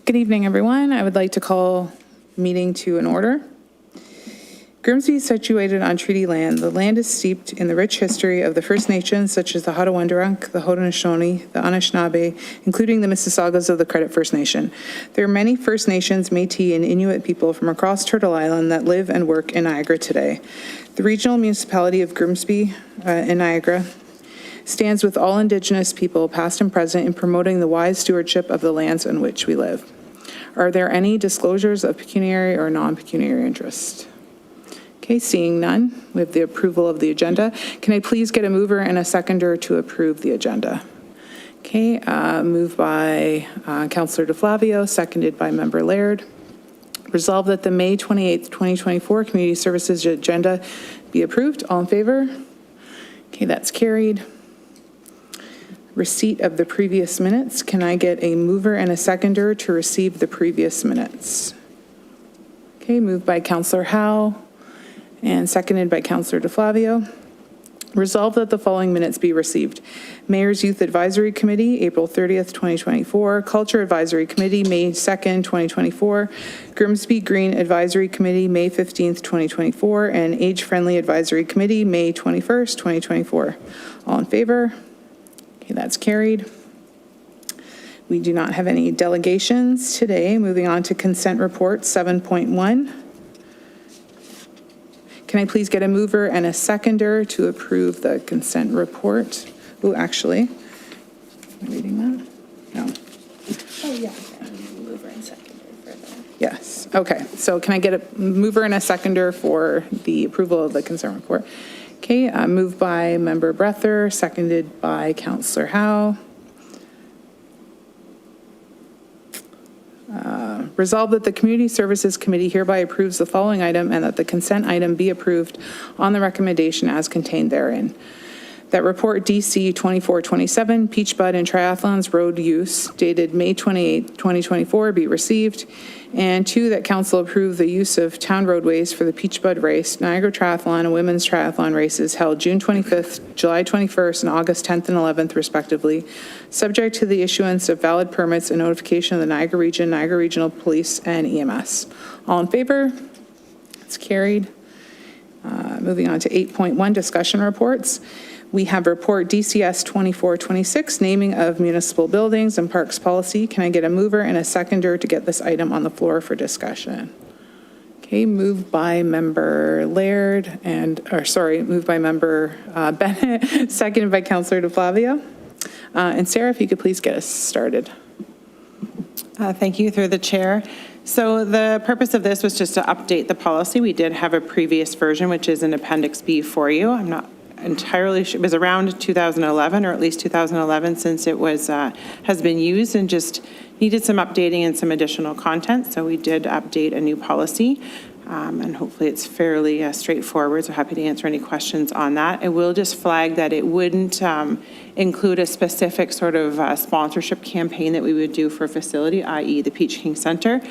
Good evening, everyone. I would like to call meeting to an order. Grimsby is situated on treaty land. The land is steeped in the rich history of the First Nations, such as the Haudenosaunee, the Haudenosaunee, the Anishinaabe, including the Mississaugas of the Credit First Nation. There are many First Nations, Métis, and Inuit people from across Turtle Island that live and work in Niagara today. The regional municipality of Grimsby in Niagara stands with all Indigenous people, past and present, in promoting the wise stewardship of the lands on which we live. Are there any disclosures of pecuniary or non-pecuniary interest? Okay, seeing none, we have the approval of the agenda. Can I please get a mover and a seconder to approve the agenda? Okay, moved by Councillor DeFlavio, seconded by Member Laird. Resolved that the May 28th, 2024 Community Services agenda be approved. All in favor? Okay, that's carried. Receipt of the previous minutes. Can I get a mover and a seconder to receive the previous minutes? Okay, moved by Councillor Howe and seconded by Councillor DeFlavio. Resolved that the following minutes be received. Mayor's Youth Advisory Committee, April 30th, 2024. Culture Advisory Committee, May 2nd, 2024. Grimsby Green Advisory Committee, May 15th, 2024. And Age Friendly Advisory Committee, May 21st, 2024. All in favor? Okay, that's carried. We do not have any delegations today. Moving on to consent report 7.1. Can I please get a mover and a seconder to approve the consent report? Oh, actually, am I reading that? No. Oh, yeah. Mover and seconder for that. Yes. Okay. So can I get a mover and a seconder for the approval of the consent report? Okay. Moved by Member Breather, seconded by Councillor Howe. Resolved that the Community Services Committee hereby approves the following item and that the consent item be approved on the recommendation as contained therein. That report DC 2427, Peach Bud and Triathlons Road Use, dated May 28, 2024, be received. And 2, that Council approve the use of town roadways for the Peach Bud Race, Niagara Triathlon, and Women's Triathlon races held June 25th, July 21st, and August 10th and 11th, respectively, subject to the issuance of valid permits and notification of the Niagara Region, Niagara Regional Police, and EMS. All in favor? It's carried. Moving on to 8.1, discussion reports. We have report DCS 2426, naming of municipal buildings and parks policy. Can I get a mover and a seconder to get this item on the floor for discussion? Okay, moved by Member Laird moved by Member Bennett, seconded by Councillor DeFlavio. And Sarah, if you could please get us started. Thank you, through the chair. So the purpose of this was just to update the policy. We did have a previous version, which is in Appendix B for you. I'm not entirely sure. It was around 2011, or at least 2011, since it was has been used and just needed some updating and some additional content. So we did update a new policy, and hopefully it's fairly straightforward. So happy to answer any questions on that. I will just flag that it wouldn't include a specific sort of sponsorship campaign that we would do for a facility, i.e. the Peach King Center.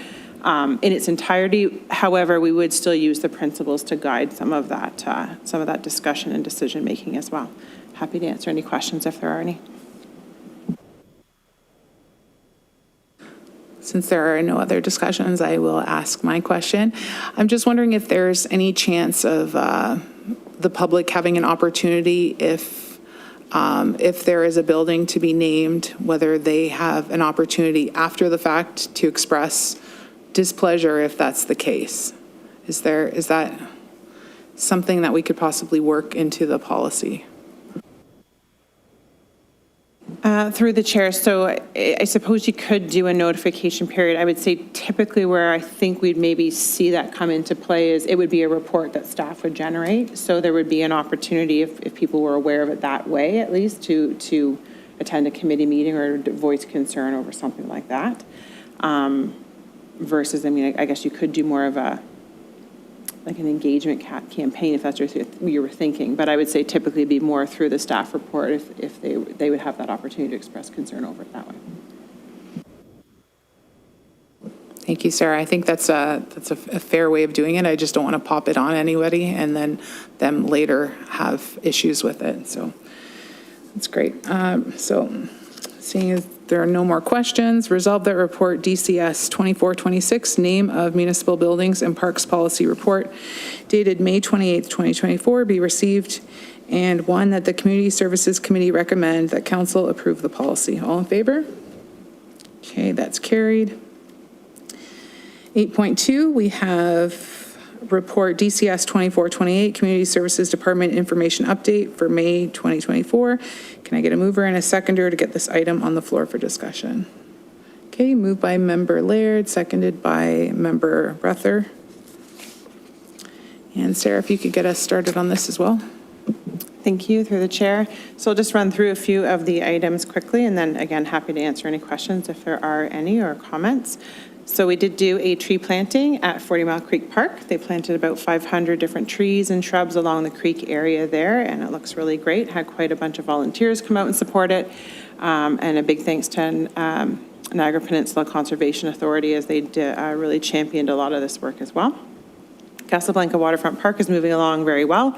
In its entirety. However, we would still use the principles to guide some of that discussion and decision making as well. Happy to answer any questions if there are any. Since there are no other discussions, I will ask my question. I'm just wondering if there's any chance of the public having an opportunity if there is a building to be named, whether they have an opportunity after the fact to express displeasure if that's the case. Is that something that we could possibly work into the policy? Through the chair, so I suppose you could do a notification period. I would say typically where I think we'd maybe see that come into play is it would be a report that staff would generate. So there would be an opportunity if people were aware of it that way, at least to attend a committee meeting or voice concern over something like that. Versus, I mean, I guess you could do more of an engagement campaign if that's what you were thinking. But I would say typically it'd be more through the staff report if they would have that opportunity to express concern over it that way. Thank you, Sarah. I think that's a fair way of doing it. I just don't want to pop it on anybody and then them later have issues with it. So that's great. So Seeing as there are no more questions, resolve that report DCS 2426, Name of Municipal Buildings and Parks Policy Report, dated May 28th, 2024, be received, and one, that the Community Services Committee recommend that council approve the policy. All in favor? Okay, that's carried. 8.2, we have report DCS 2428, Community Services Department Information Update for May 2024. Can I get a mover and a seconder to get this item on the floor for discussion? Okay, moved by Member Laird, seconded by Member Ruther. And Sarah, if you could get us started on this as well. Thank you, through the chair. So I'll just run through a few of the items quickly, and then again, happy to answer any questions if there are any or comments. So we did do a tree planting at 40 Mile Creek Park. They planted about 500 different trees and shrubs along the creek area there, and it looks really great. Had quite a bunch of volunteers come out and support it. And a big thanks to Niagara Peninsula Conservation Authority, as they really championed a lot of this work as well. Casablanca Waterfront Park is moving along very well.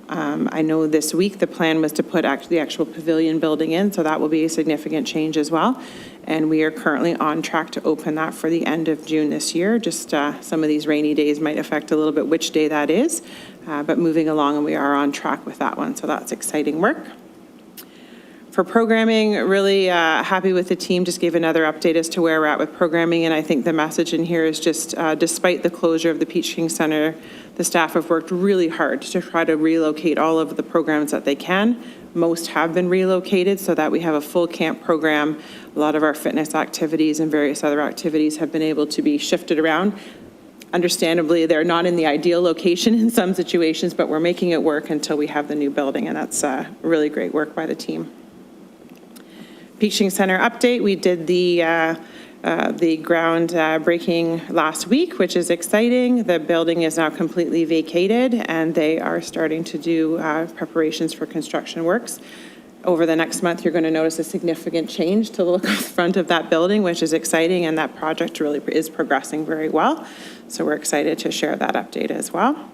I know this week the plan was to put the actual pavilion building in, so that will be a significant change as well. And we are currently on track to open that for the end of June this year. Just some of these rainy days might affect a little bit which day that is, but moving along, and we are on track with that one. So that's exciting work. For programming, really happy with the team. Just gave another update as to where we're at with programming, and I think the message in here is just despite the closure of the Peach King Center, the staff have worked really hard to try to relocate all of the programs that they can. Most have been relocated so that we have a full camp program. A lot of our fitness activities and various other activities have been able to be shifted around. Understandably, they're not in the ideal location in some situations, but we're making it work until we have the new building, and that's really great work by the team. Peach King Center update, we did the ground breaking last week, which is exciting. The building is now completely vacated, and they are starting to do preparations for construction works. Over the next month, you're going to notice a significant change to the look of the front of that building, which is exciting, and that project really is progressing very well. So we're excited to share that update as well.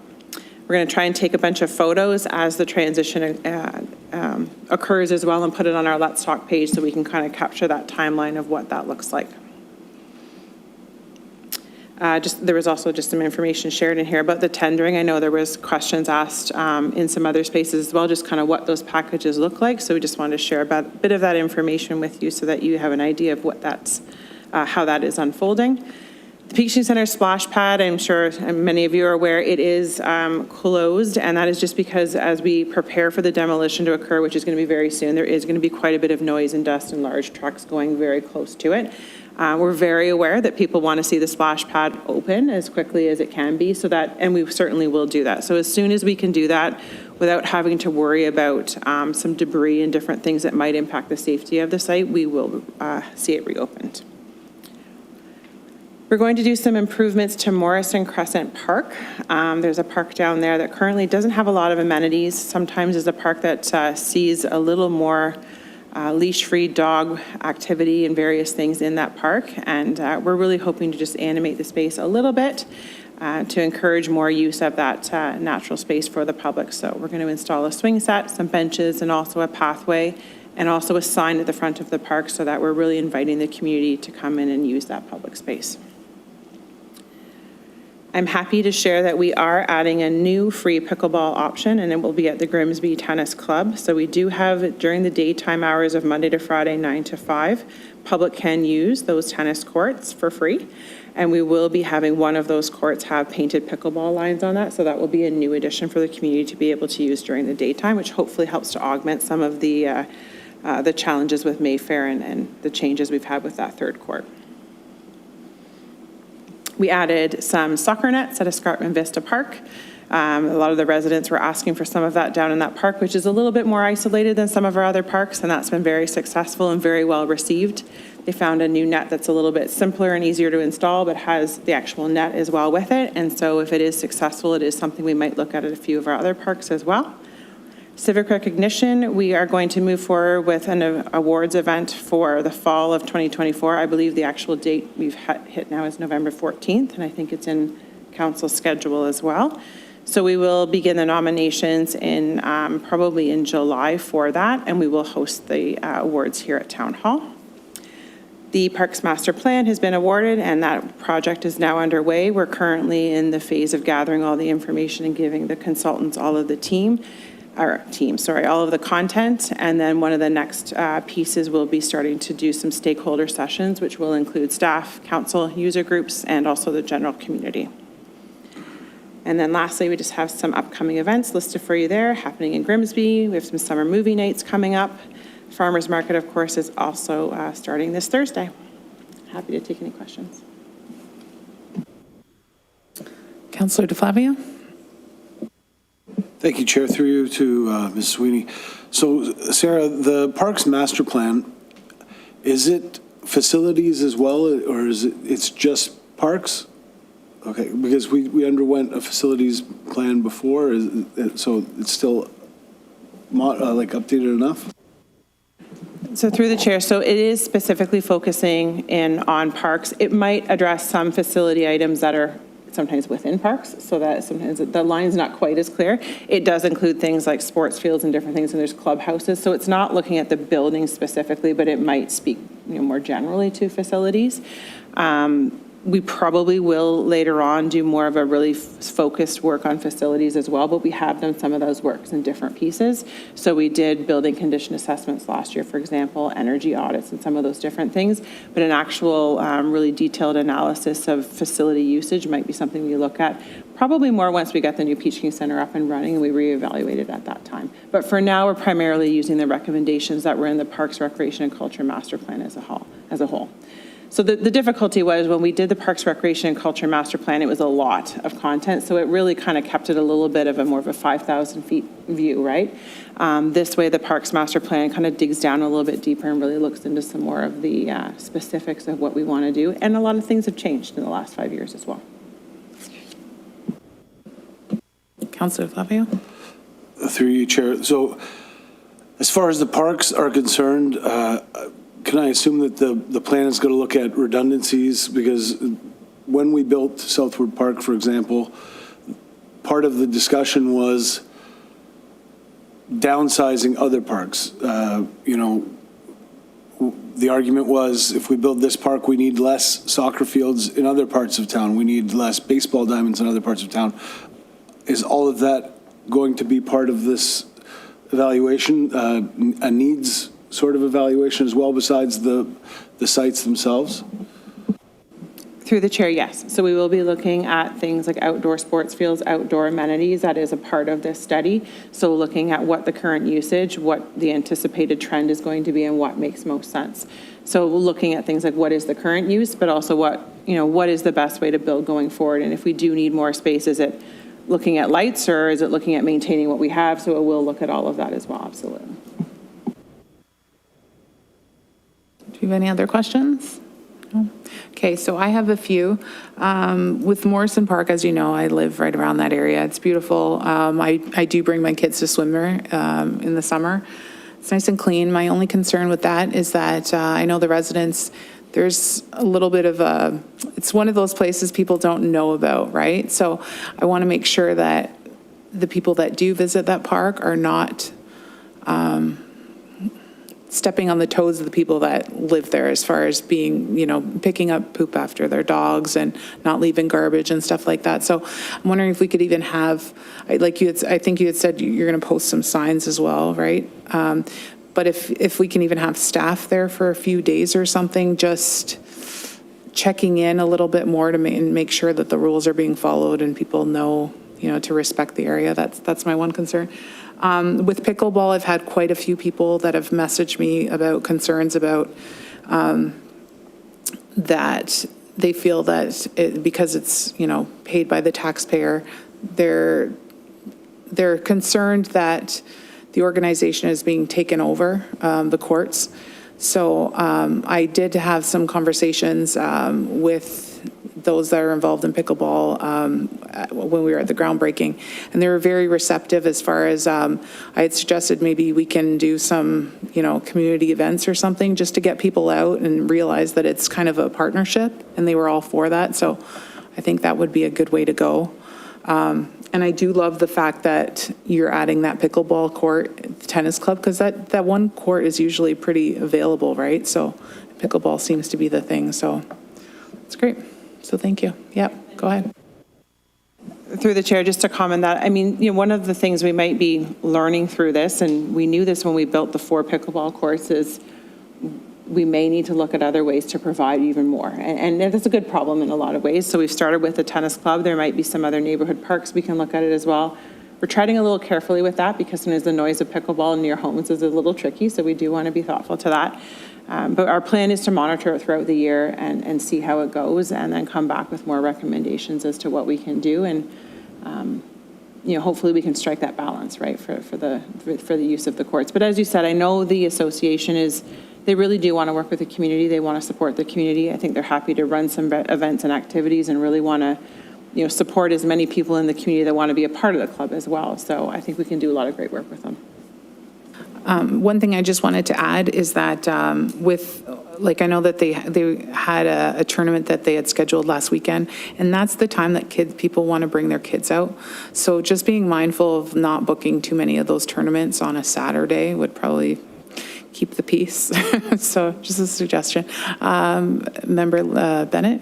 We're going to try and take a bunch of photos as the transition occurs as well, and put it on our Let's Talk page so we can kind of capture that timeline of what that looks like. There was also just some information shared in here about the tendering. I know there was questions asked in some other spaces as well, just kind of what those packages look like. So we just wanted to share a bit of that information with you so that you have an idea of what how that is unfolding. The Peach King Center splash pad, I'm sure many of you are aware, it is closed, and that is just because as we prepare for the demolition to occur, which is going to be very soon, there is going to be quite a bit of noise and dust and large trucks going very close to it. We're very aware that people want to see the splash pad open as quickly as it can be, and we certainly will do that. So as soon as we can do that without having to worry about some debris and different things that might impact the safety of the site, we will see it reopened. We're going to do some improvements to Morrison Crescent Park. There's a park down there that currently doesn't have a lot of amenities. Sometimes is a park that sees a little more leash-free dog activity and various things in that park. And we're really hoping to just animate the space a little bit to encourage more use of that natural space for the public. So we're going to install a swing set, some benches, and also a pathway, and also a sign at the front of the park so that we're really inviting the community to come in and use that public space. I'm happy to share that we are adding a new free pickleball option, and it will be at the Grimsby Tennis Club. So we do have, during the daytime hours of Monday to Friday, 9 to 5, public can use those tennis courts for free. And we will be having one of those courts have painted pickleball lines on that. So that will be a new addition for the community to be able to use during the daytime, which hopefully helps to augment some of the challenges with Mayfair and the changes we've had with that third court. We added some soccer nets at Escarpment Vista Park. A lot of the residents were asking for some of that down in that park, which is a little bit more isolated than some of our other parks, and that's been very successful and very well received. They found a new net that's a little bit simpler and easier to install, but has the actual net as well with it. And so if it is successful, it is something we might look at a few of our other parks as well. Civic recognition, we are going to move forward with an awards event for the fall of 2024. I believe the actual date we've hit now is November 14th, and I think it's in council's schedule as well. So we will begin the nominations in probably in July for that, and we will host the awards here at Town Hall. The Parks Master Plan has been awarded, and that project is now underway. We're currently in the phase of gathering all the information and giving the consultants all of the all of the content. And then one of the next pieces will be starting to do some stakeholder sessions, which will include staff, council, user groups, and also the general community. And then lastly, we just have some upcoming events listed for you there happening in Grimsby. We have some summer movie nights coming up. Farmers Market, of course, is also starting this Thursday. Happy to take any questions. Councillor DeFlavio? Thank you, Chair. Through you to Ms. Sweeney. So, Sarah, the Parks Master Plan, is it facilities as well, or is it's just parks? Okay, because we underwent a facilities plan before, so it's still like updated enough? So through the chair, so it is specifically focusing in on parks. It might address some facility items that are sometimes within parks, so that sometimes the line's not quite as clear. It does include things like sports fields and different things, and there's clubhouses. So it's not looking at the building specifically, but it might speak, more generally to facilities. We probably will later on do more of a really focused work on facilities as well, but we have done some of those works in different pieces. So we did building condition assessments last year, for example, energy audits and some of those different things, but an actual really detailed analysis of facility usage might be something we look at probably more once we got the new Peach King Center up and running and we reevaluated at that time. But for now, we're primarily using the recommendations that were in the Parks, Recreation, and Culture Master Plan as a whole. So the difficulty was when we did the Parks, Recreation, and Culture Master Plan, it was a lot of content, so it really kind of kept it a little bit of a more of a 5,000 feet view, right? This way, the Parks Master Plan kind of digs down a little bit deeper and really looks into some more of the specifics of what we want to do, and a lot of things have changed in the last 5 years as well. Councillor Flavio? Through you, Chair. So as far as the parks are concerned, can I assume that the plan is going to look at redundancies? Because when we built Southwood Park, for example, part of the discussion was downsizing other parks. The argument was if we build this park, we need less soccer fields in other parts of town. We need less baseball diamonds in other parts of town. Is all of that going to be part of this evaluation, a needs sort of evaluation as well, besides the sites themselves? Through the chair, yes. So we will be looking at things like outdoor sports fields, outdoor amenities. That is a part of this study. So looking at what the current usage, what the anticipated trend is going to be, and what makes most sense. So looking at things like what is the current use, but also what is the best way to build going forward. And if we do need more space, is it looking at lights or is it looking at maintaining what we have? So it will look at all of that as well, absolutely. Do you have any other questions? No? Okay, so I have a few. With Morrison Park, as you know, I live right around that area. It's beautiful. I do bring my kids to swim there in the summer. It's nice and clean. My only concern with that is that I know the residents, there's a little bit of it's one of those places people don't know about, right? So I want to make sure that the people that do visit that park are not stepping on the toes of the people that live there as far as being, picking up poop after their dogs and not leaving garbage and stuff like that. So I'm wondering if we could even have, I think you had said you're going to post some signs as well, right? But if we can even have staff there for a few days or something, just checking in a little bit more to make sure that the rules are being followed and people know, to respect the area. That's my one concern. With pickleball, I've had quite a few people that have messaged me about concerns about that they feel that because it's, paid by the taxpayer, they're concerned that the organization is being taken over, the courts. So I did have some conversations with those that are involved in pickleball when we were at the groundbreaking, and they were very receptive as far as I had suggested maybe we can do some, community events or something just to get people out and realize that it's kind of a partnership, and they were all for that. So I think that would be a good way to go. And I do love the fact that you're adding that pickleball court at the tennis club, because that one court is usually pretty available, right? So pickleball seems to be the thing, so it's great. So thank you. Yep, go ahead. Through the chair, just to comment that, I mean, one of the things we might be learning through this, and we knew this when we built the 4 pickleball courses, we may need to look at other ways to provide even more. And that's a good problem in a lot of ways. So we've started with the tennis club. There might be some other neighborhood parks we can look at it as well. We're treading a little carefully with that because sometimes the noise of pickleball near homes is a little tricky, so we do want to be thoughtful to that. But our plan is to monitor it throughout the year and see how it goes, and then come back with more recommendations as to what we can do. And hopefully we can strike that balance, right, for the use of the courts. But as you said, I know the association they really do want to work with the community. They want to support the community. I think they're happy to run some events and activities and really want to, support as many people in the community that want to be a part of the club as well. So I think we can do a lot of great work with them. One thing I just wanted to add is that I know that they had a tournament that they had scheduled last weekend, and that's the time that people want to bring their kids out. So just being mindful of not booking too many of those tournaments on a Saturday would probably keep the peace. So just a suggestion. Member Bennett?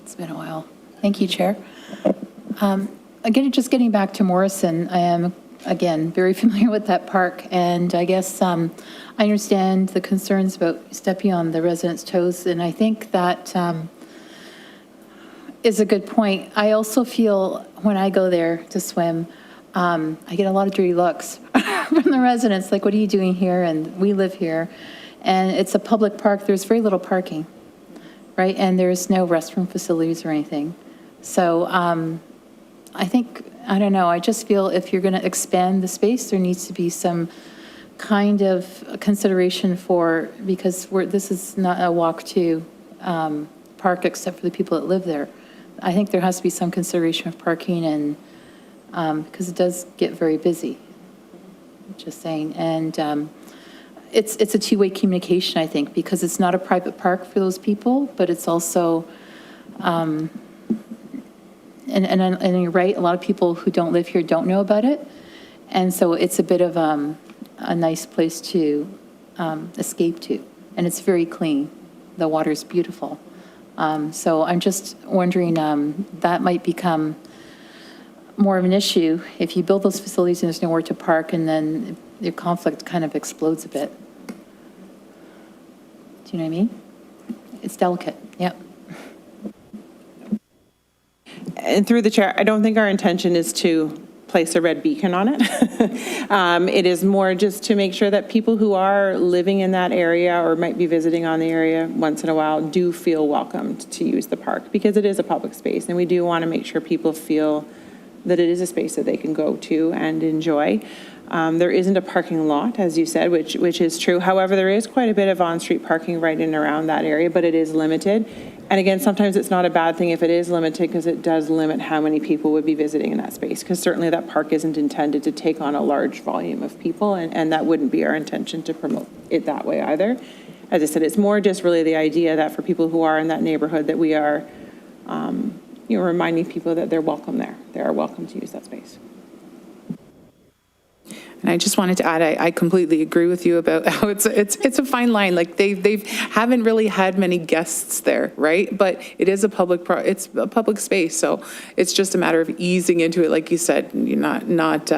It's been a while. Thank you, Chair. Again, just getting back to Morrison, I am, again, very familiar with that park, and I guess I understand the concerns about stepping on the residents' toes, and I think that is a good point. I also feel when I go there to swim, I get a lot of dirty looks from the residents, like, what are you doing here? And we live here, and it's a public park. There's very little parking. Right, and there's no restroom facilities or anything. So I think, I don't know, I just feel if you're going to expand the space, there needs to be some kind of consideration because this is not a walk to park except for the people that live there. I think there has to be some consideration of parking, and because it does get very busy, just saying. And it's a two-way communication, I think, because it's not a private park for those people, but it's also, and you're right, a lot of people who don't live here don't know about it. And so it's a bit of a nice place to escape to. And it's very clean. The water's beautiful. So I'm just wondering, that might become more of an issue if you build those facilities and there's nowhere to park, and then your conflict kind of explodes a bit. Do you know what I mean? It's delicate, yep. And through the chair, I don't think our intention is to place a red beacon on it. It is more just to make sure that people who are living in that area or might be visiting on the area once in a while do feel welcomed to use the park, because it is a public space, and we do want to make sure people feel that it is a space that they can go to and enjoy. There isn't a parking lot, as you said, which is true. However, there is quite a bit of on-street parking right in and around that area, but it is limited. And again, sometimes it's not a bad thing if it is limited, because it does limit how many people would be visiting in that space, because certainly that park isn't intended to take on a large volume of people, and that wouldn't be our intention to promote it that way either. As I said, it's more just really the idea that for people who are in that neighborhood, that we are reminding people that they're welcome there. They are welcome to use that space. And I just wanted to add, I completely agree with you about how it's a fine line. Like they haven't really had many guests there, right? But it is it's a public space, so it's just a matter of easing into it, like you said. You're not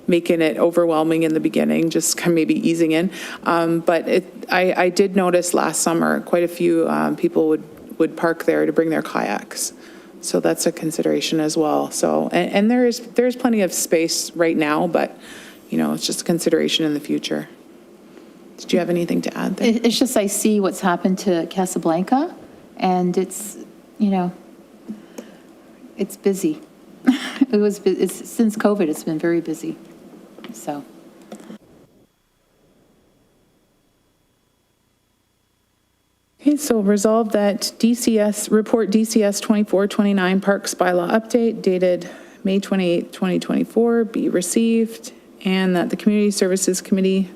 making it overwhelming in the beginning, just kind of maybe easing in. But I did notice last summer quite a few people would park there to bring their kayaks. So that's a consideration as well. So and there's plenty of space right now, but it's just a consideration in the future. Did you have anything to add there? It's just I see what's happened to Casablanca, and it's busy. It's since COVID, it's been very busy. So. Okay, so resolve that report DCS 2429 Parks Bylaw Update dated May 28, 2024 be received, and that the Community Services Committee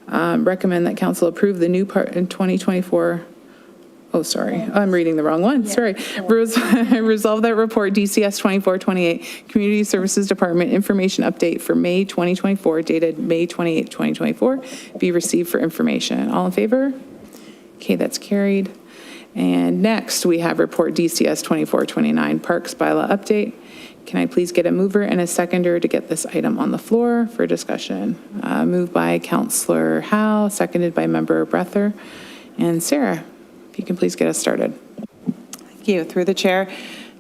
recommend that Council approve the new 2024 Oh, sorry, I'm reading the wrong one, sorry. Resolve that report DCS 2428, Community Services Department Information Update for May 2024, dated May 28, 2024, be received for information. All in favor? Okay, that's carried. And next, we have report DCS 2429, Parks Bylaw Update. Can I please get a mover and a seconder to get this item on the floor for discussion? Moved by Councillor Howe, seconded by Member Breather. And Sarah, if you can please get us started. Thank you. Through the chair.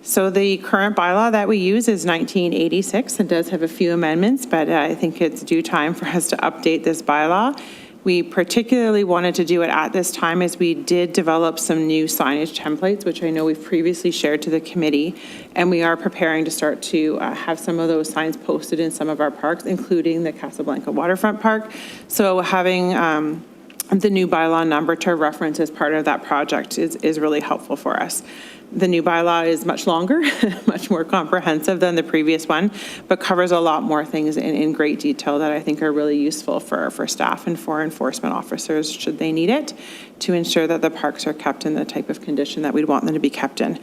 So the current bylaw that we use is 1986. It does have a few amendments, but I think it's due time for us to update this bylaw. We particularly wanted to do it at this time as we did develop some new signage templates, which I know we've previously shared to the committee, and we are preparing to start to have some of those signs posted in some of our parks, including the Casablanca Waterfront Park. So having the new bylaw number to reference as part of that project is really helpful for us. The new bylaw is much longer, much more comprehensive than the previous one, but covers a lot more things in great detail that I think are really useful for staff and for enforcement officers should they need it to ensure that the parks are kept in the type of condition that we'd want them to be kept in.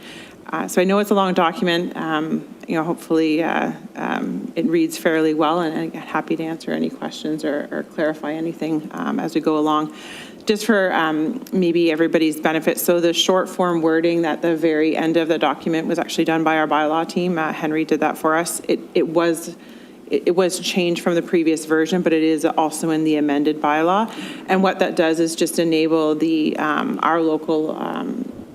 So I know it's a long document. Hopefully it reads fairly well, and I'm happy to answer any questions or clarify anything as we go along. Just for maybe everybody's benefit, so the short form wording at the very end of the document was actually done by our bylaw team. Henry did that for us. It was changed from the previous version, but it is also in the amended bylaw. And what that does is just enable our local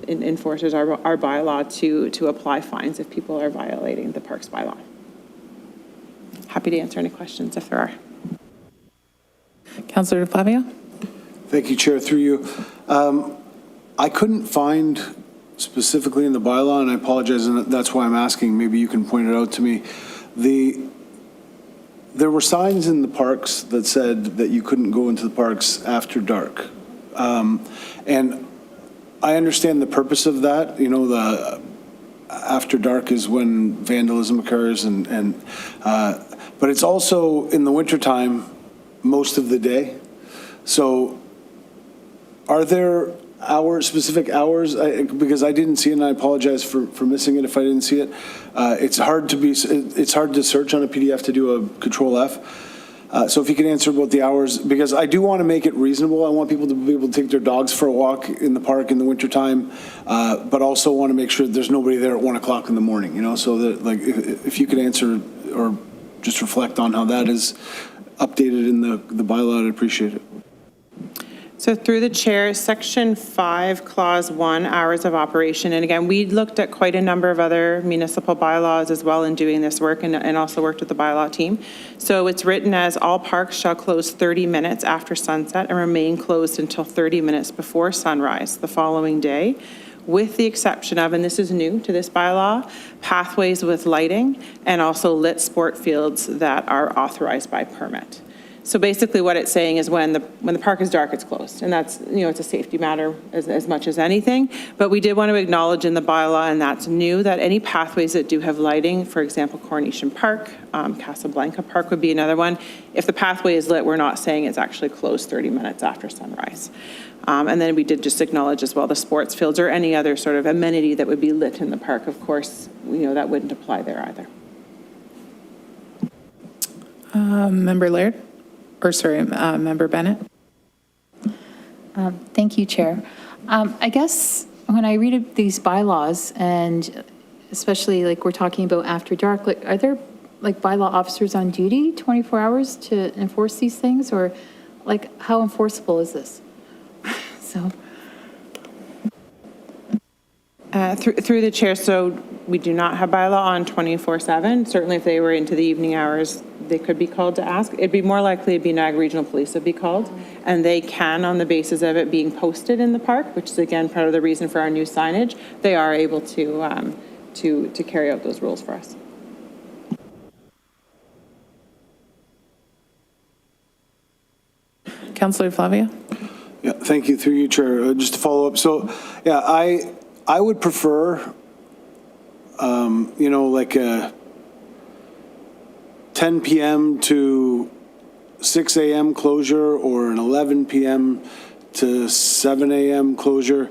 enforcers, our bylaw to apply fines if people are violating the parks bylaw. Happy to answer any questions if there are. Councillor Flavia? Thank you, Chair, through you. I couldn't find specifically in the bylaw, and I apologize, and that's why I'm asking, maybe you can point it out to me. There were signs in the parks that said that you couldn't go into the parks after dark. And I understand the purpose of that. The after dark is when vandalism occurs, but it's also in the wintertime most of the day. So are there specific hours? Because I didn't see it, and I apologize for missing it if I didn't see it. It's hard to search on a PDF to do a Control F. So if you can answer about the hours, because I do want to make it reasonable. I want people to be able to take their dogs for a walk in the park in the wintertime, but also want to make sure that there's nobody there at 1 o'clock in the morning, so that, like, if you could answer or just reflect on how that is updated in the bylaw, I'd appreciate it. So through the chair, Section 5, Clause 1, hours of operation. And again, we looked at quite a number of other municipal bylaws as well in doing this work, and also worked with the bylaw team. So it's written as all parks shall close 30 minutes after sunset and remain closed until 30 minutes before sunrise the following day, with the exception of, and this is new to this bylaw, pathways with lighting and also lit sport fields that are authorized by permit. So basically what it's saying is when the park is dark, it's closed. And that's, it's a safety matter as much as anything. But we did want to acknowledge in the bylaw, and that's new, that any pathways that do have lighting, for example, Coronation Park, Casablanca Park would be another one. If the pathway is lit, we're not saying it's actually closed 30 minutes after sunrise. And then we did just acknowledge as well the sports fields or any other sort of amenity that would be lit in the park. Of course, that wouldn't apply there either. Member Laird? Member Bennett? Thank you, Chair. I guess when I read these bylaws, and especially like we're talking about after dark, like, are there like bylaw officers on duty 24 hours to enforce these things, or like how enforceable is this? So. Through the chair, so we do not have bylaw on 24/7. Certainly if they were into the evening hours, they could be called to ask. It'd be more likely it'd be Niagara Regional Police would be called, and they can, on the basis of it being posted in the park, which is again part of the reason for our new signage, they are able to carry out those rules for us. Councillor Flavia? Yeah, thank you, through you, Chair. Just to follow up, so yeah, I would prefer, like a 10 p.m. to 6 a.m. closure, or an 11 p.m. to 7 a.m. closure.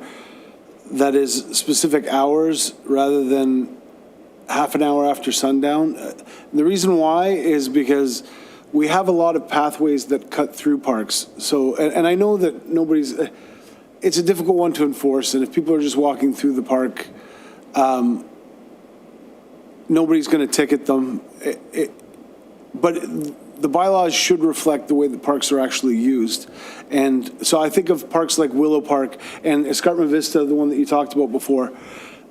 that is specific hours rather than half an hour after sundown. The reason why is because we have a lot of pathways that cut through parks. So, and I know that it's a difficult one to enforce, and if people are just walking through the park, nobody's going to ticket them. But the bylaws should reflect the way the parks are actually used. And so I think of parks like Willow Park and Escarpment Vista, the one that you talked about before.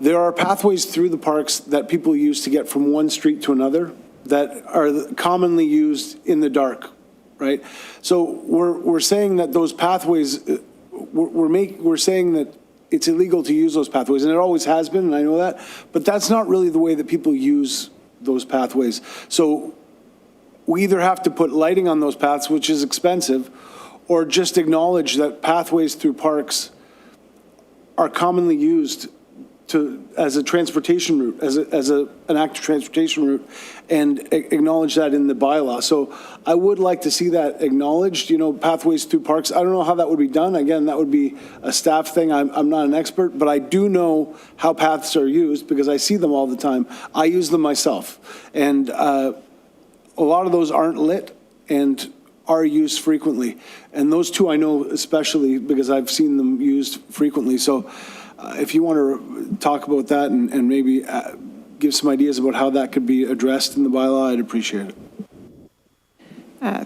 There are pathways through the parks that people use to get from one street to another that are commonly used in the dark, right? So we're saying that those pathways, we're saying that it's illegal to use those pathways, and it always has been, and I know that, but that's not really the way that people use those pathways. So we either have to put lighting on those paths, which is expensive, or just acknowledge that pathways through parks are commonly used as a transportation route, as an active transportation route, and acknowledge that in the bylaw. So I would like to see that acknowledged, pathways through parks. I don't know how that would be done. Again, that would be a staff thing. I'm not an expert, but I do know how paths are used because I see them all the time. I use them myself. And a lot of those aren't lit and are used frequently. And those two I know especially because I've seen them used frequently. So if you want to talk about that and maybe give some ideas about how that could be addressed in the bylaw, I'd appreciate it.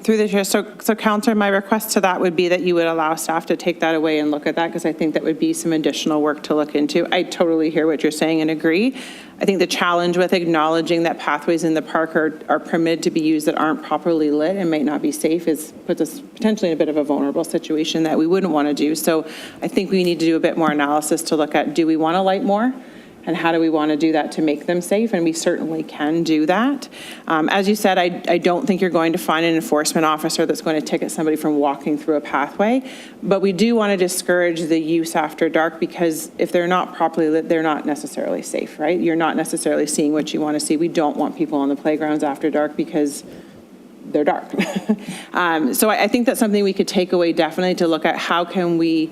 Through the chair, so Counselor, my request to that would be that you would allow staff to take that away and look at that, because I think that would be some additional work to look into. I totally hear what you're saying and agree. I think the challenge with acknowledging that pathways in the park are permitted to be used that aren't properly lit and might not be safe puts us potentially in a bit of a vulnerable situation that we wouldn't want to do. So I think we need to do a bit more analysis to look at, do we want to light more? And how do we want to do that to make them safe? And we certainly can do that. As you said, I don't think you're going to find an enforcement officer that's going to ticket somebody from walking through a pathway. But we do want to discourage the use after dark, because if they're not properly lit, they're not necessarily safe, right? You're not necessarily seeing what you want to see. We don't want people on the playgrounds after dark because they're dark. So I think that's something we could take away definitely, to look at how can we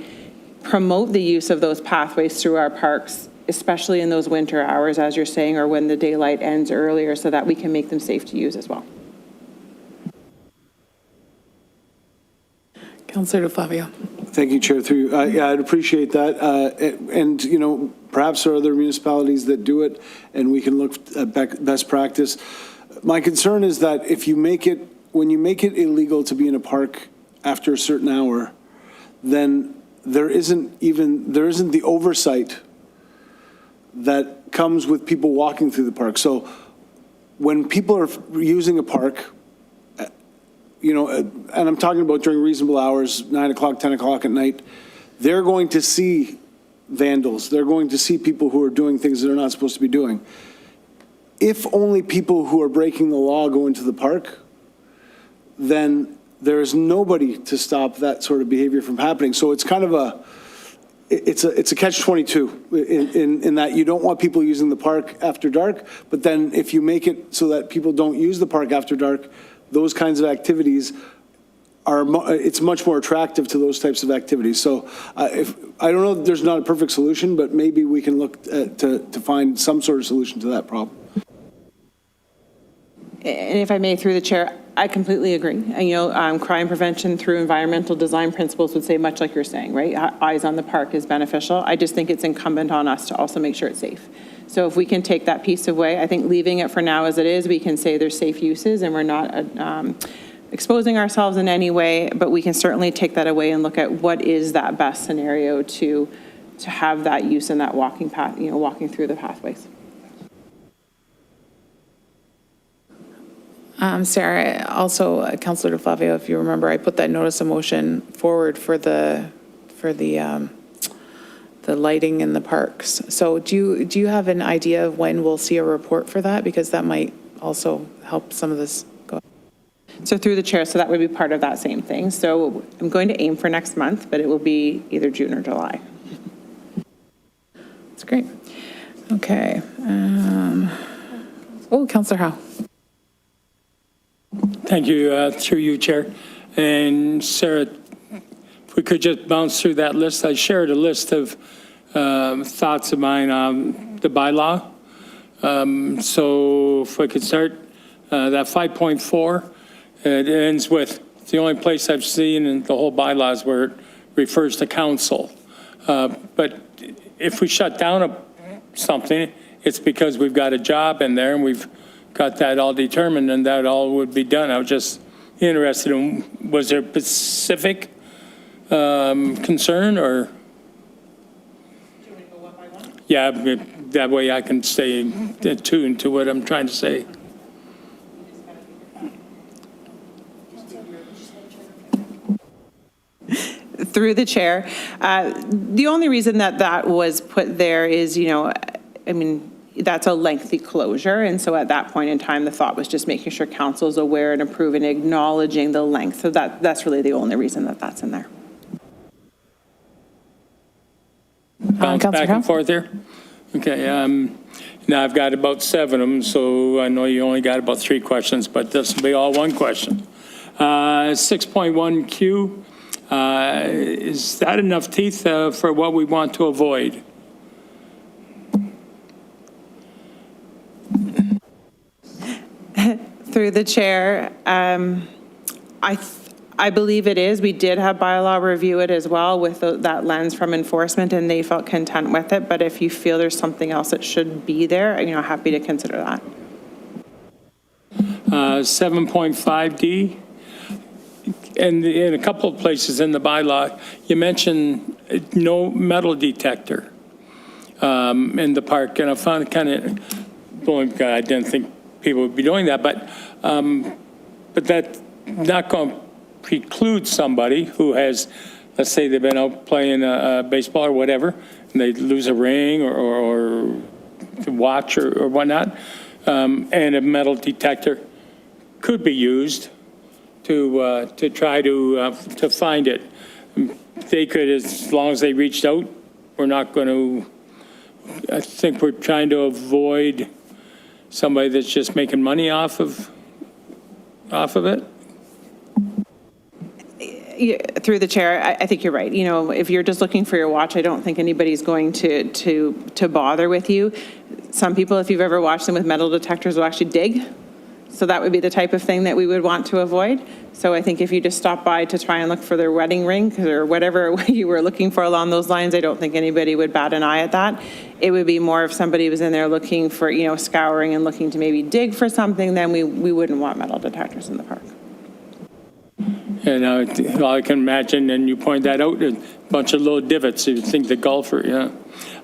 promote the use of those pathways through our parks, especially in those winter hours, as you're saying, or when the daylight ends earlier, so that we can make them safe to use as well. Councillor DeFlavio. Thank you, Chair. Through you. Yeah, I'd appreciate that. And perhaps there are other municipalities that do it, and we can look at best practice. My concern is that when you make it illegal to be in a park after a certain hour, then there isn't the oversight that comes with people walking through the park. So when people are using a park, and I'm talking about during reasonable hours, 9 o'clock, 10 o'clock at night, they're going to see vandals. They're going to see people who are doing things that they're not supposed to be doing. If only people who are breaking the law go into the park, then there is nobody to stop that sort of behavior from happening. So it's kind of it's a catch-22 in that you don't want people using the park after dark, but then if you make it so that people don't use the park after dark, those kinds of activities it's much more attractive to those types of activities. So I don't know that there's not a perfect solution, but maybe we can look to find some sort of solution to that problem. And if I may, through the chair, I completely agree. And, crime prevention through environmental design principles would say much like you're saying, right? Eyes on the park is beneficial. I just think it's incumbent on us to also make sure it's safe. So if we can take that piece away, I think leaving it for now as it is, we can say there's safe uses and we're not exposing ourselves in any way, but we can certainly take that away and look at what is that best scenario to have that use in that walking path, walking through the pathways. Sarah, also, Councillor DeFlavio, if you remember, I put that notice of motion forward for the lighting in the parks. So do you have an idea of when we'll see a report for that? Because that might also help some of this go. So through the chair, so that would be part of that same thing. So I'm going to aim for next month, but it will be either June or July. That's great. Okay. Councillor Howe. Thank you, through you, Chair. And Sarah, if we could just bounce through that list. I shared a list of thoughts of mine on the bylaw. So if I could start, that 5.4, it ends with, it's the only place I've seen in the whole bylaws where it refers to council. But if we shut down something, it's because we've got a job in there and we've got that all determined and that all would be done. I was just interested in, was there a specific concern or? Yeah, that way I can stay attuned to what I'm trying to say. Through the chair, the only reason that that was put there is, I mean, that's a lengthy closure. And so at that point in time, the thought was just making sure council's aware and approving, acknowledging the length. So that's really the only reason that that's in there. Bounce Councillor back Howe? and forth here? Okay, now I've got about 7 of them, so I know you only got about 3 questions, but this will be all one question. 6.1Q, is that enough teeth for what we want to avoid? Through the chair, I believe it is. We did have bylaw review it as well with that lens from enforcement, and they felt content with it. But if you feel there's something else that should be there, happy to consider that. 7.5D, and in a couple of places in the bylaw, you mentioned no metal detector in the park, and I found it kind of, I didn't think people would be doing that, but that's not going to preclude somebody who has, let's say they've been out playing baseball or whatever, and they lose a ring or watch or whatnot, and a metal detector could be used to try to find it. They could, as long as they reached out, we're not going to, I think we're trying to avoid somebody that's just making money off of it. Yeah, through the chair, I think you're right. If you're just looking for your watch, I don't think anybody's going to bother with you. Some people, if you've ever watched them with metal detectors, will actually dig. So that would be the type of thing that we would want to avoid. So I think if you just stop by to try and look for their wedding ring or whatever you were looking for along those lines, I don't think anybody would bat an eye at that. It would be more if somebody was in there looking for, scouring and looking to maybe dig for something, then we wouldn't want metal detectors in the park. And I can imagine, and you point that out, a bunch of little divots. You think the golfer, yeah.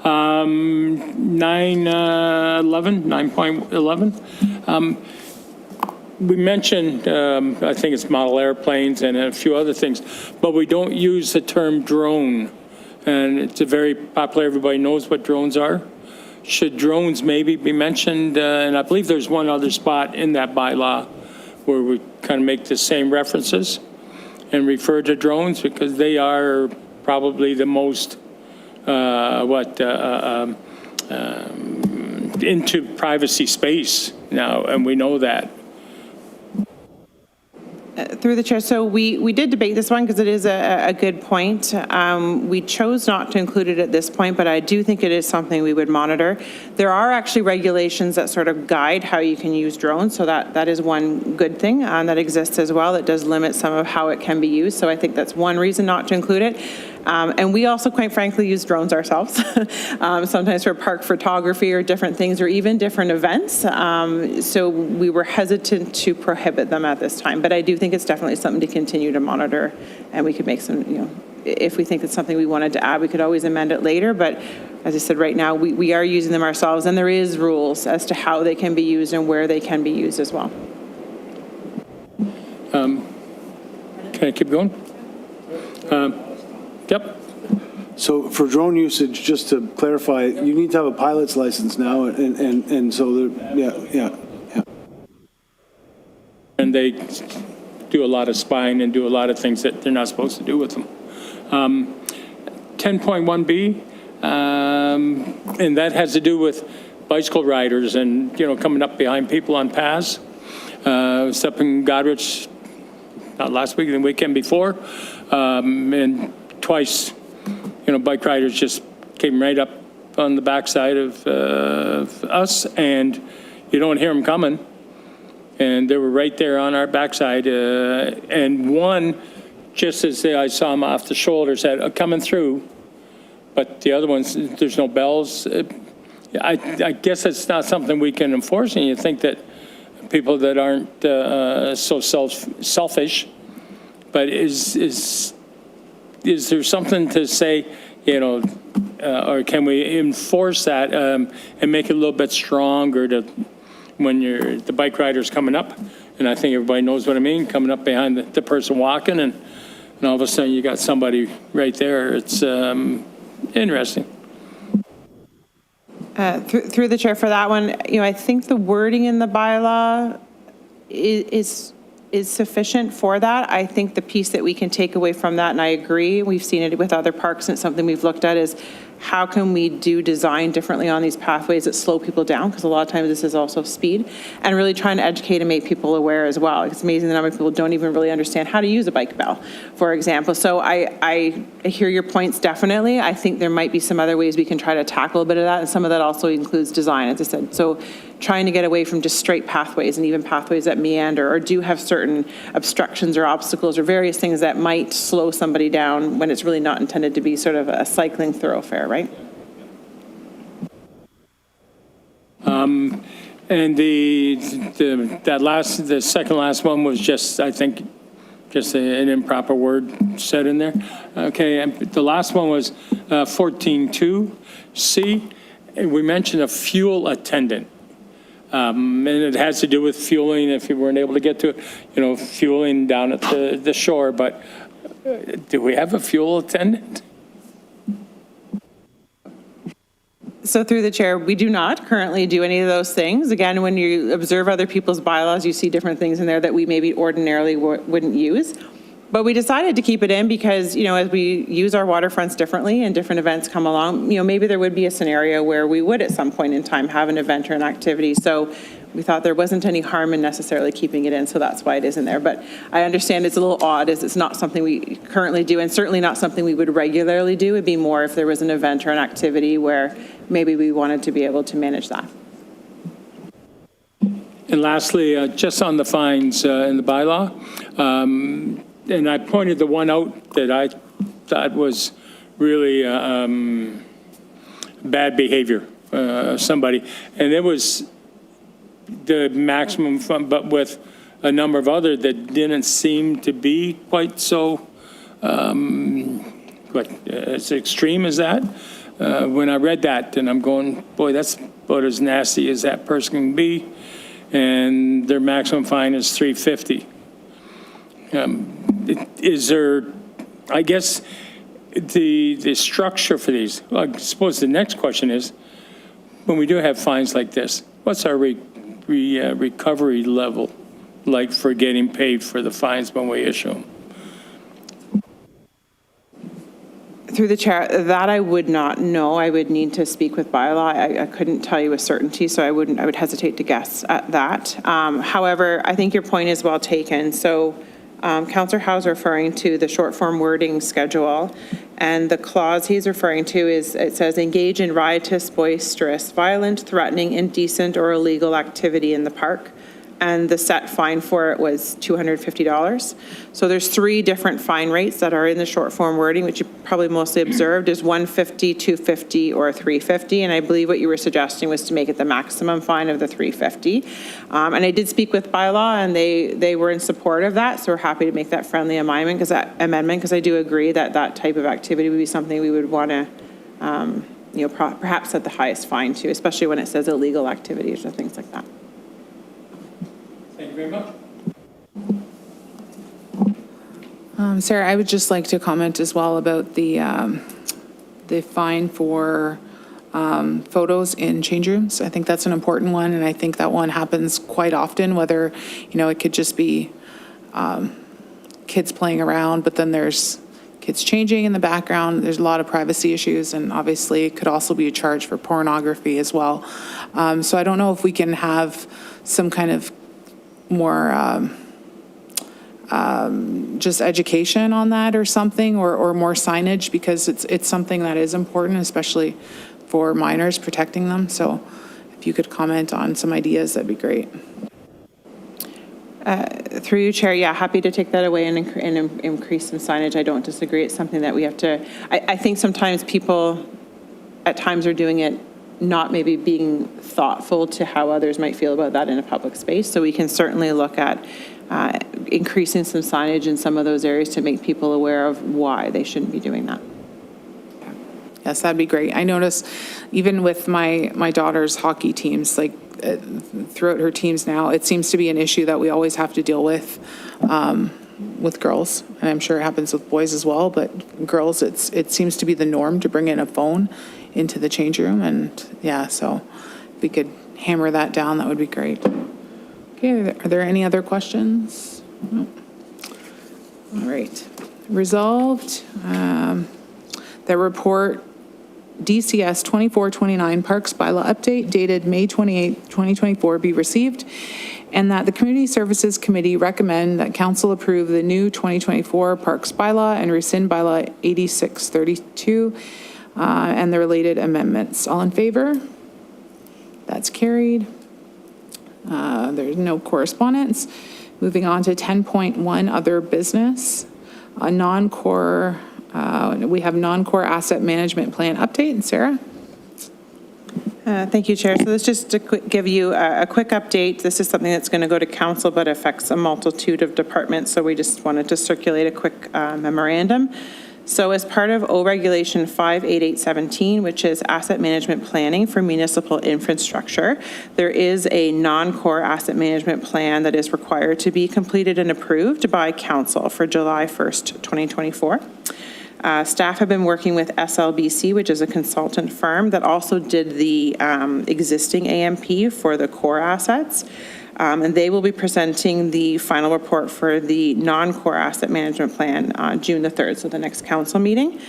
9.11. We mentioned, I think it's model airplanes and a few other things, but we don't use the term drone. And it's a very popular, everybody knows what drones are. Should drones maybe be mentioned? And I believe there's one other spot in that bylaw where we kind of make the same references and refer to drones because they are probably the most, into privacy space now, and we know that. Through the chair, so we did debate this one because it is a good point. We chose not to include it at this point, but I do think it is something we would monitor. There are actually regulations that sort of guide how you can use drones, so that is one good thing that exists as well. It does limit some of how it can be used, so I think that's one reason not to include it. And we also, quite frankly, use drones ourselves, sometimes for park photography or different things or even different events. So we were hesitant to prohibit them at this time, but I do think it's definitely something to continue to monitor, and we could make some, if we think it's something we wanted to add, we could always amend it later. But as I said, right now, we are using them ourselves, and there is rules as to how they can be used and where they can be used as well. Can I keep going? Yep. So for drone usage, just to clarify, you need to have a pilot's license now, and so, yeah. And they do a lot of spying and do a lot of things that they're not supposed to do with them. 10.1B, and that has to do with bicycle riders and, coming up behind people on paths. I was up in Goderich, not last week, the weekend before, and twice, bike riders just came right up on the backside of us, and you don't hear them coming. And they were right there on our backside. And one, just as I saw him off the shoulder, said, coming through. But the other ones, there's no bells. I guess it's not something we can enforce, and you think that people that aren't so selfish, but is there something to say, or can we enforce that and make it a little bit stronger to when the bike rider's coming up, and I think everybody knows what I mean, coming up behind the person walking, and all of a sudden you got somebody right there. It's interesting. Through the chair for that one, I think the wording in the bylaw is sufficient for that. I think the piece that we can take away from that, and I agree, we've seen it with other parks, and it's something we've looked at, is how can we do design differently on these pathways that slow people down? Because a lot of times this is also speed, and really trying to educate and make people aware as well. It's amazing the number of people don't even really understand how to use a bike bell, for example. So I hear your points definitely. I think there might be some other ways we can try to tackle a bit of that, and some of that also includes design, as I said. So trying to get away from just straight pathways and even pathways that meander or do have certain obstructions or obstacles or various things that might slow somebody down when it's really not intended to be sort of a cycling thoroughfare, right? And the second last one was just, I think, just an improper word said in there. Okay, and the last one was 14.2C. We mentioned a fuel attendant. And it has to do with fueling, if you weren't able to get to it, fueling down at the shore. But do we have a fuel attendant? So through the chair, we do not currently do any of those things. Again, when you observe other people's bylaws, you see different things in there that we maybe ordinarily wouldn't use. But we decided to keep it in because, as we use our waterfronts differently and different events come along, maybe there would be a scenario where we would at some point in time have an event or an activity. So we thought there wasn't any harm in necessarily keeping it in, so that's why it is in there. But I understand it's a little odd, as it's not something we currently do, and certainly not something we would regularly do. It'd be more if there was an event or an activity where maybe we wanted to be able to manage that. And lastly, just on the fines in the bylaw, and I pointed the one out that I thought was really bad behavior of somebody, and it was the maximum fine, but with a number of other that didn't seem to be quite so as extreme as that. When I read that, and I'm going, boy, that's about as nasty as that person can be, and their maximum fine is $350. Is there, I guess, the structure for these? Well, I suppose the next question is, when we do have fines like this, what's our recovery level like for getting paid for the fines when we issue them? Through the chair, that I would not know. I would need to speak with bylaw. I couldn't tell you with certainty, so I would hesitate to guess at that. However, I think your point is well taken. So Councillor Howe's referring to the short form wording schedule, and the clause he's referring to is, it says, engage in riotous, boisterous, violent, threatening, indecent, or illegal activity in the park. And the set fine for it was $250. So there's 3 different fine rates that are in the short form wording, which you probably mostly observed is $150, $250, or $350. And I believe what you were suggesting was to make it the maximum fine of the $350. And I did speak with bylaw, and they were in support of that. So we're happy to make that friendly amendment because I do agree that that type of activity would be something we would want to, perhaps set the highest fine to, especially when it says illegal activities or things like that. Thank you very much. Sarah, I would just like to comment as well about the fine for photos in change rooms. I think that's an important one, and I think that one happens quite often, whether, it could just be kids playing around, but then there's kids changing in the background. There's a lot of privacy issues, and obviously it could also be a charge for pornography as well. So I don't know if we can have some kind of more just education on that or something, or more signage, because it's something that is important, especially for minors, protecting them. So if you could comment on some ideas, that'd be great. Through you, Chair, yeah, happy to take that away and increase some signage. I don't disagree. It's something that we have to, I think sometimes people at times are doing it not maybe being thoughtful to how others might feel about that in a public space. So we can certainly look at increasing some signage in some of those areas to make people aware of why they shouldn't be doing that. Yes, that'd be great. I notice even with my daughter's hockey teams, like throughout her teams now, it seems to be an issue that we always have to deal with girls. And I'm sure it happens with boys as well, but girls, it seems to be the norm to bring in a phone into the change room. And yeah, so if we could hammer that down, that would be great. Okay, are there any other questions? No. All right. Resolved. The report DCS 2429 Parks Bylaw Update dated May 28, 2024 be received, and that the Community Services Committee recommend that Council approve the new 2024 Parks Bylaw and rescind Bylaw 8632 and the related amendments. All in favor? That's carried. There's no correspondence. Moving on to 10.1 other business. Non-core, we have non-core asset management plan update. And Sarah? Thank you, Chair. So this just to give you a quick update. This is something that's going to go to council, but affects a multitude of departments. So we just wanted to circulate a quick memorandum. So as part of O Regulation 58817, which is asset management planning for municipal infrastructure, there is a non-core asset management plan that is required to be completed and approved by council for July 1st, 2024. Staff have been working with SLBC, which is a consultant firm that also did the existing AMP for the core assets. And they will be presenting the final report for the non-core asset management plan on June the 3rd, so the next council meeting.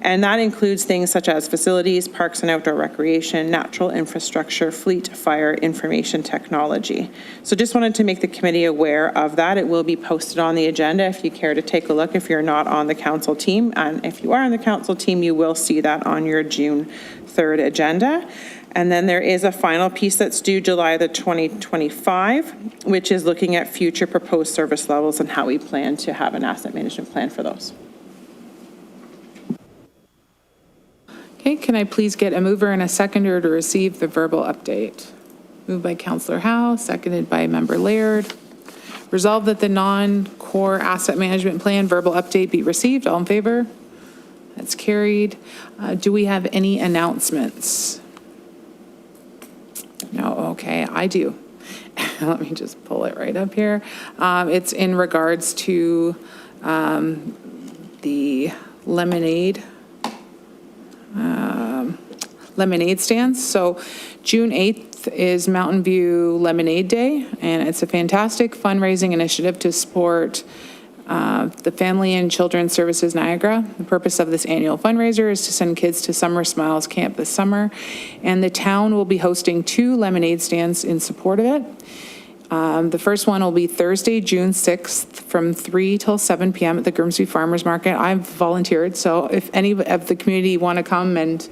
And that includes things such as facilities, parks and outdoor recreation, natural infrastructure, fleet, fire, information technology. So just wanted to make the committee aware of that. It will be posted on the agenda if you care to take a look if you're not on the council team. And if you are on the council team, you will see that on your June 3rd agenda. And then there is a final piece that's due July the 2025, which is looking at future proposed service levels and how we plan to have an asset management plan for those. Okay, can I please get a mover and a seconder to receive the verbal update? Moved by Councillor Howe, seconded by Member Laird. Resolved that the non-core asset management plan verbal update be received. All in favor? That's carried. Do we have any announcements? No, okay, I do. Let me just pull it right up here. It's in regards to the lemonade stands. So June 8th is Mountain View Lemonade Day, and it's a fantastic fundraising initiative to support the Family and Children's Services Niagara. The purpose of this annual fundraiser is to send kids to Summer Smiles Camp this summer, and the town will be hosting 2 lemonade stands in support of it. The first one will be Thursday, June 6th from 3 till 7 p.m. at the Grimsby Farmers Market. I've volunteered, so if any of the community want to come and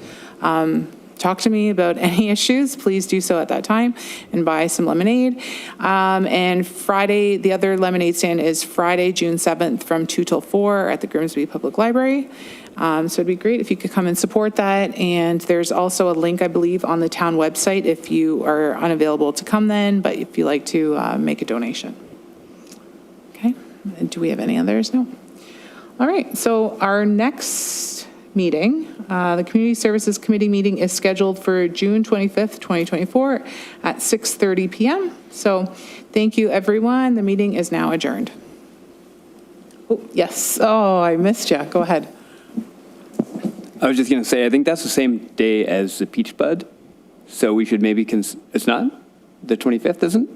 talk to me about any issues, please do so at that time and buy some lemonade. And Friday, the other lemonade stand is Friday, June 7th from 2 till 4 at the Grimsby Public Library. So it'd be great if you could come and support that. And there's also a link, I believe, on the town website if you are unavailable to come then, but if you like to make a donation. Okay, and do we have any others? No. All right, so our next meeting, the Community Services Committee meeting is scheduled for June 25th, 2024 at 6:30 p.m. So thank you, everyone. The meeting is now adjourned. Oh, yes. Oh, I missed you. Go ahead. I was just going to say, I think that's the same day as the Peach Bud, so we should maybe, it's not? The 25th isn't?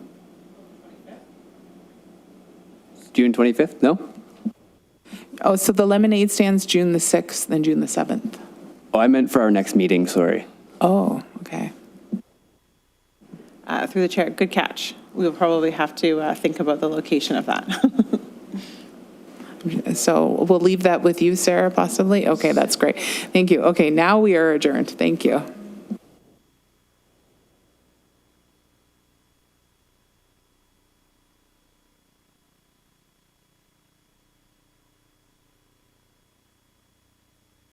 June 25th? No? Oh, so the lemonade stands June the 6th, then June the 7th. Oh, I meant for our next meeting, sorry. Oh, okay. Through the chair, good catch. We'll probably have to think about the location of that. So we'll leave that with you, Sarah, possibly? Okay, that's great. Thank you. Okay, now we are adjourned. Thank you.